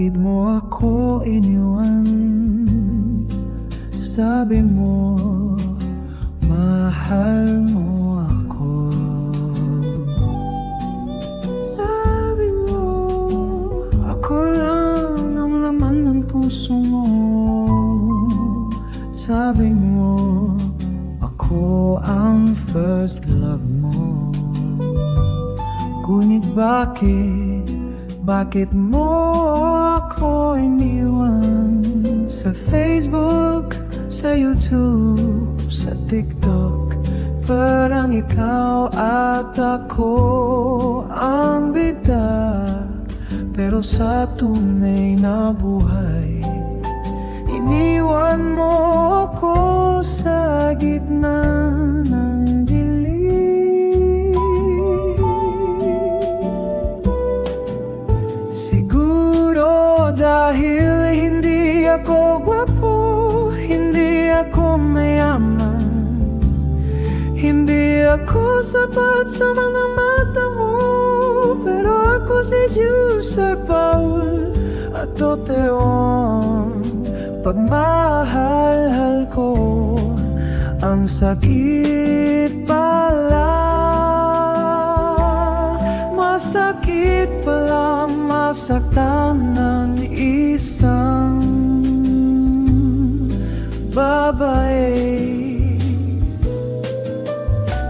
bakit mo ako iniwan? Sabi mo, mahal mo ako. Sabi mo, ako lang ang laman ng puso mo. Sabi mo, ako ang first love mo. Ngunit bakit mo ako iniwan? Sa Facebook, sa YouTube, sa TikTok, parang ikaw at ako ang bida. Pero sa tunay na buhay, iniwan mo ako sa gitna ng dilim. Siguro dahil hindi ako gwapo, hindi ako mayaman, hindi ako sapat sa mga mata mo. Pero ako si Juicer Paul at Toteon. Pagmahal ko, ang sakit pala. Masakit pala masaktan ng isang babae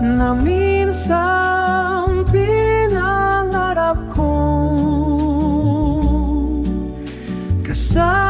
na minsan pinangarap kong kasama.